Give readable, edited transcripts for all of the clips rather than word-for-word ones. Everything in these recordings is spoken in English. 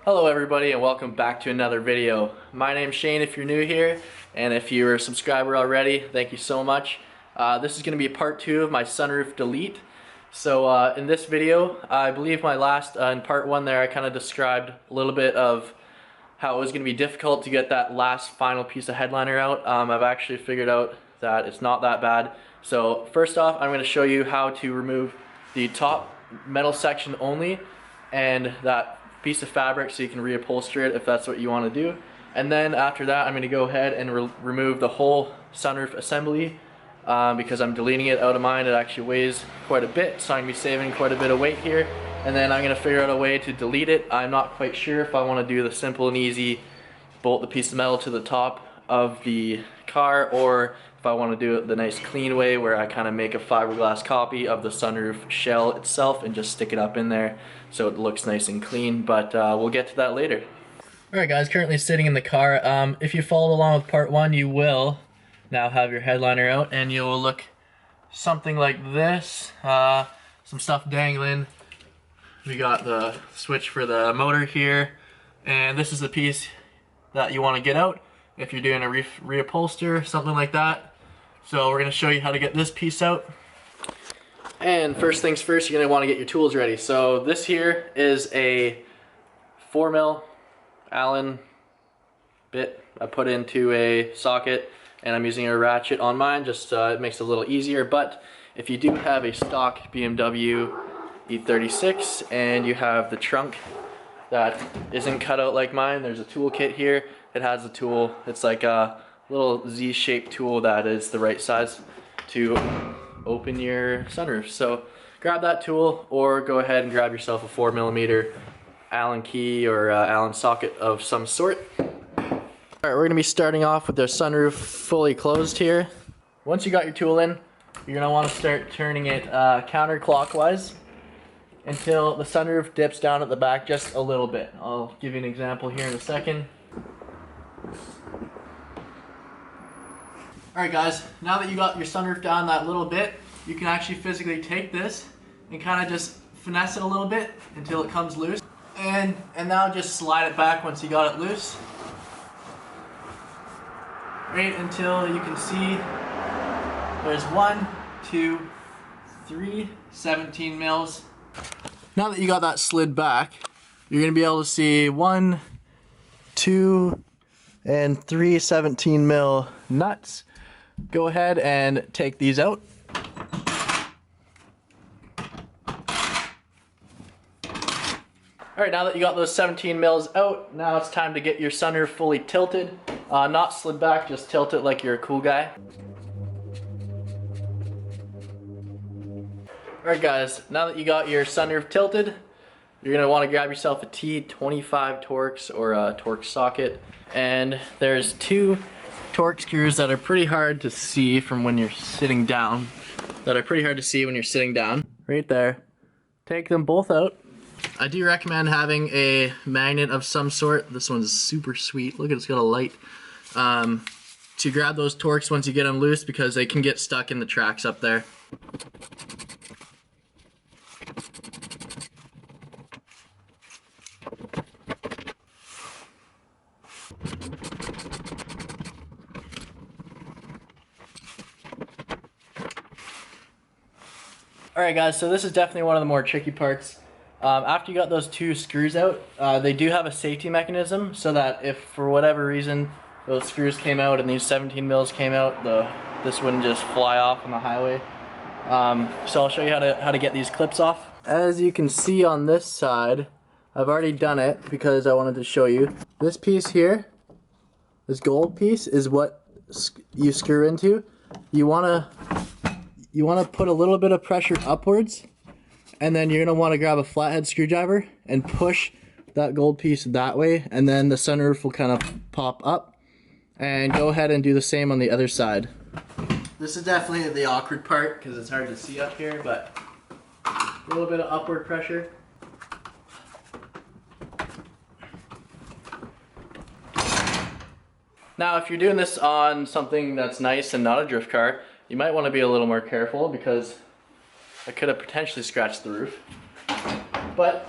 Hello everybody and welcome back to another video. My name's Shane if you're new here, and if you're a subscriber already, thank you so much. This is going to be part 2 of my sunroof delete. So in this video, I believe my last, in part 1 there, I kind of described a little bit of how it was going to be difficult to get that last final piece of headliner out. I've actually figured out that it's not that bad. So first off, I'm going to show you how to remove the top metal section only and that piece of fabric so you can reupholster it if that's what you want to do. And then after that, I'm going to go ahead and remove the whole sunroof assembly because I'm deleting it out of mine. It actually weighs quite a bit, so I'm going to be saving quite a bit of weight here. And then I'm going to figure out a way to delete it. I'm not quite sure if I want to do the simple and easy bolt the piece of metal to the top of the car, or if I want to do it the nice clean way where I kind of make a fiberglass copy of the sunroof shell itself and just stick it up in there so it looks nice and clean, but we'll get to that later. Alright guys, currently sitting in the car. If you followed along with part 1, you will now have your headliner out and you'll look something like this. Some stuff dangling. We got the switch for the motor here, and this is the piece that you want to get out if you're doing a reupholster, something like that. So we're going to show you how to get this piece out. And first things first, you're going to want to get your tools ready. So this here is a 4mm Allen bit I put into a socket, and I'm using a ratchet on mine, just it makes it a little easier. But if you do have a stock BMW E36 and you have the trunk that isn't cut out like mine, there's a tool kit here. It has a tool. It's like a little Z-shaped tool that is the right size to open your sunroof. So grab that tool, or go ahead and grab yourself a 4mm Allen key or Allen socket of some sort. Alright, we're going to be starting off with the sunroof fully closed here. Once you got your tool in, you're going to want to start turning it counterclockwise until the sunroof dips down at the back just a little bit. I'll give you an example here in a second. Alright guys, now that you got your sunroof down that little bit, you can actually physically take this and kind of just finesse it a little bit until it comes loose. And now just slide it back once you got it loose. Right until you can see there's 1, 2, 3, 17 mils. Now that you got that slid back, you're going to be able to see 1, 2, and 3 17mm nuts. Go ahead and take these out. Alright, now that you got those 17mm out, now it's time to get your sunroof fully tilted. Not slid back, just tilt it like you're a cool guy. Alright guys, now that you got your sunroof tilted, you're going to want to grab yourself a T25 Torx or a Torx socket. And there's 2 Torx screws that are pretty hard to see from when you're sitting down. Right there. Take them both out. I do recommend having a magnet of some sort. This one's super sweet. Look, it's got a light. To grab those Torx once you get them loose, because they can get stuck in the tracks up there. Alright guys, so this is definitely one of the more tricky parts. After you got those 2 screws out, they do have a safety mechanism so that if for whatever reason those screws came out and these 17mm came out, this wouldn't just fly off on the highway. So I'll show you how to get these clips off. As you can see on this side, I've already done it because I wanted to show you. This piece here, this gold piece, is what you screw into. You want to put a little bit of pressure upwards, and then you're going to want to grab a flathead screwdriver and push that gold piece that way, and then the sunroof will kind of pop up. And go ahead and do the same on the other side. This is definitely the awkward part because it's hard to see up here, but a little bit of upward pressure. Now if you're doing this on something that's nice and not a drift car, you might want to be a little more careful because I could have potentially scratched the roof. But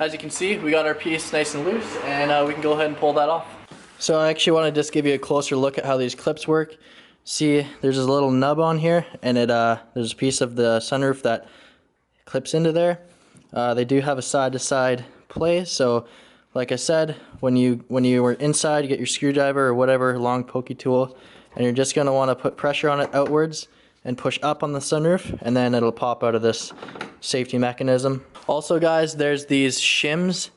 as you can see, we got our piece nice and loose, and we can go ahead and pull that off. So I actually want to just give you a closer look at how these clips work. See, there's a little nub on here, and there's a piece of the sunroof that clips into there. They do have a side-to-side play, so like I said, when you were inside, you get your screwdriver or whatever long pokey tool, and you're just going to want to put pressure on it outwards and push up on the sunroof, and then it'll pop out of this safety mechanism. Also guys, there's these shims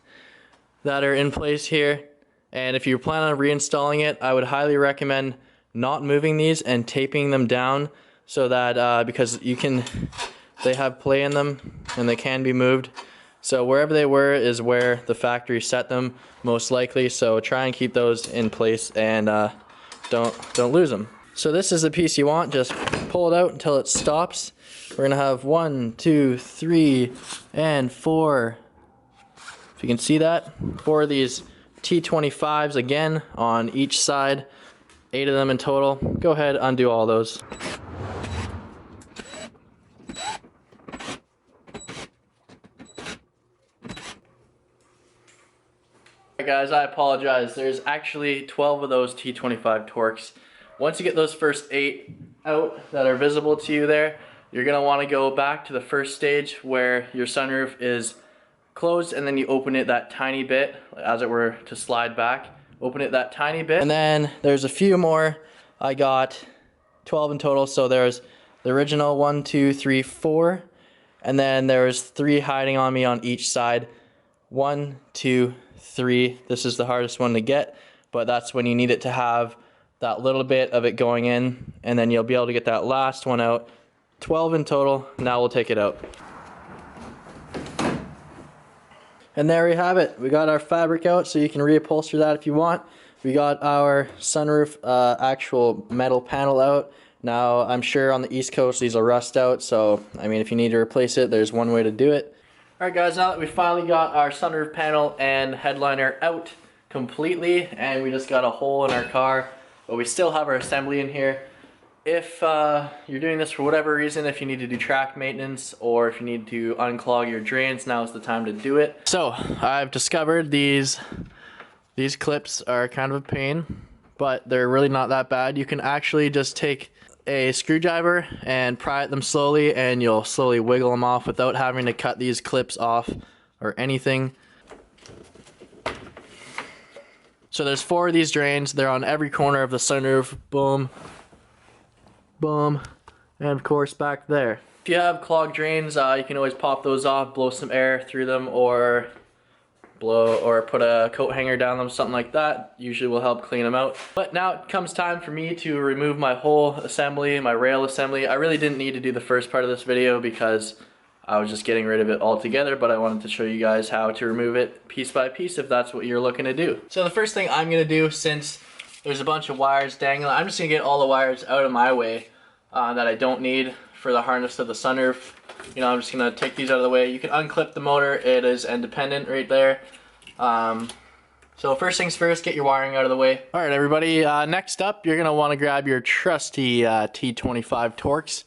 that are in place here, and if you plan on reinstalling it, I would highly recommend not moving these and taping them down, so that because they have play in them and they can be moved. So wherever they were is where the factory set them most likely, so try and keep those in place and don't lose them. So this is the piece you want. Just pull it out until it stops. We're gonna have 1, 2, 3, and 4. If you can see that, 4 of these T25s again on each side. 8 of them in total. Go ahead, undo all those. Alright guys, I apologize. There's actually 12 of those T25 Torx. Once you get those first 8 out that are visible to you there, you're going to want to go back to the first stage where your sunroof is closed, and then you open it that tiny bit, as it were, to slide back. Open it that tiny bit. And then there's a few more. I got 12 in total, so there's the original 1, 2, 3, 4, and then there's 3 hiding on me on each side. 1, 2, 3. This is the hardest one to get, but that's when you need it to have that little bit of it going in, and then you'll be able to get that last one out. 12 in total. Now we'll take it out. And there we have it. We got our fabric out, so you can reupholster that if you want. We got our sunroof actual metal panel out. Now I'm sure on the East Coast these will rust out, so I mean if you need to replace it, there's one way to do it. Alright guys, now that we finally got our sunroof panel and headliner out completely, and we just got a hole in our car, but we still have our assembly in here. If you're doing this for whatever reason, if you need to do track maintenance or if you need to unclog your drains, now is the time to do it. So I've discovered these clips are kind of a pain, but they're really not that bad. You can actually just take a screwdriver and pry at them slowly, and you'll slowly wiggle them off without having to cut these clips off or anything. So there's 4 of these drains. They're on every corner of the sunroof. Boom, boom, and of course back there. If you have clogged drains, you can always pop those off, blow some air through them, or put a coat hanger down them, something like that. Usually will help clean them out. But now it comes time for me to remove my whole assembly, my rail assembly. I really didn't need to do the first part of this video because I was just getting rid of it altogether, but I wanted to show you guys how to remove it piece by piece if that's what you're looking to do. So the first thing I'm gonna do, since there's a bunch of wires dangling, I'm just gonna get all the wires out of my way that I don't need for the harness of the sunroof. You know, I'm just gonna take these out of the way. You can unclip the motor, it is independent right there. So first things first, get your wiring out of the way. Alright everybody, next up you're gonna wanna grab your trusty T25 Torx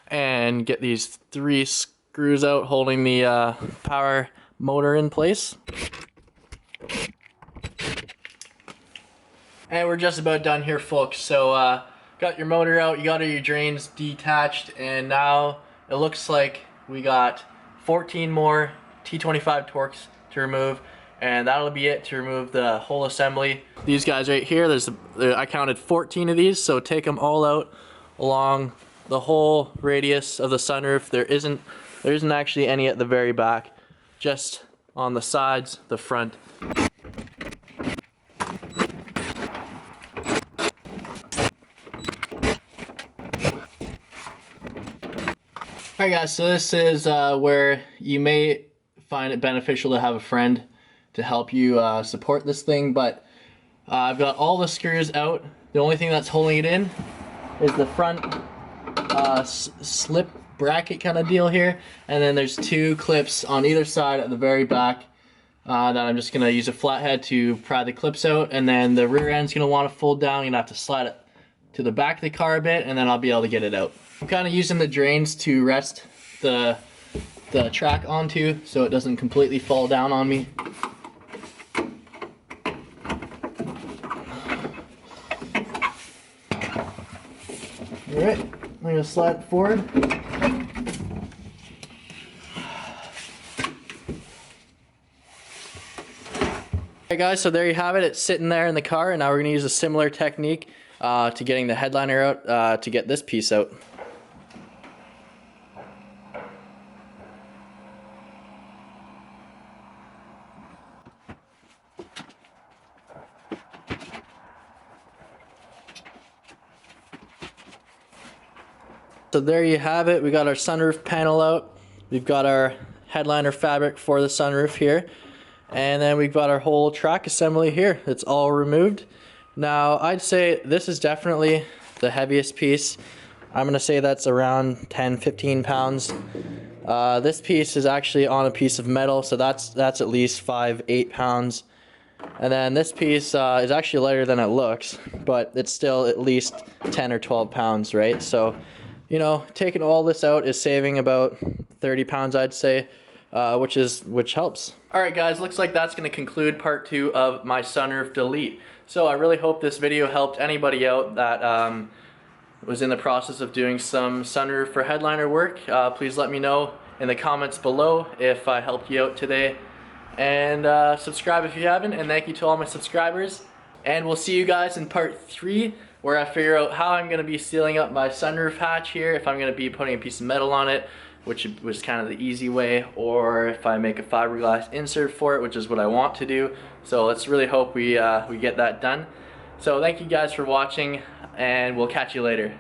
and get these 3 screws out holding the power motor in place. And we're just about done here folks. So got your motor out, you got all your drains detached, and now it looks like we got 14 more T25 Torx to remove, and that'll be it to remove the whole assembly. These guys right here, I counted 14 of these, so take them all out along the whole radius of the sunroof. There isn't actually any at the very back, just on the sides, the front. Alright guys, so this is where you may find it beneficial to have a friend to help you support this thing, but I've got all the screws out. The only thing that's holding it in is the front slip bracket kind of deal here, and then there's 2 clips on either side at the very back that I'm just going to use a flathead to pry the clips out, and then the rear end's going to want to fold down. You're going to have to slide it to the back of the car a bit, and then I'll be able to get it out. I'm kind of using the drains to rest the the track onto so it doesn't completely fall down on me. Alright, I'm going to slide it forward. Alright guys, so there you have it. It's sitting there in the car, and now we're going to use a similar technique to getting the headliner out to get this piece out. So there you have it. We got our sunroof panel out. We've got our headliner fabric for the sunroof here. And then we've got our whole track assembly here. It's all removed. Now I'd say this is definitely the heaviest piece. I'm gonna say that's around 10-15 pounds. This piece is actually on a piece of metal, so that's at least 5-8 pounds. And then this piece is actually lighter than it looks, but it's still at least 10 or 12 pounds, right? So, you know, taking all this out is saving about 30 pounds, I'd say, which helps. All right, guys, looks like that's going to conclude part 2 of my sunroof delete. So I really hope this video helped anybody out that was in the process of doing some sunroof or headliner work. Please let me know in the comments below if I helped you out today. And subscribe if you haven't, and thank you to all my subscribers. And we'll see you guys in part 3, where I figure out how I'm going to be sealing up my sunroof hatch here, if I'm going to be putting a piece of metal on it, which was kind of the easy way, or if I make a fiberglass insert for it, which is what I want to do. So let's really hope we get that done. So thank you guys for watching, and we'll catch you later.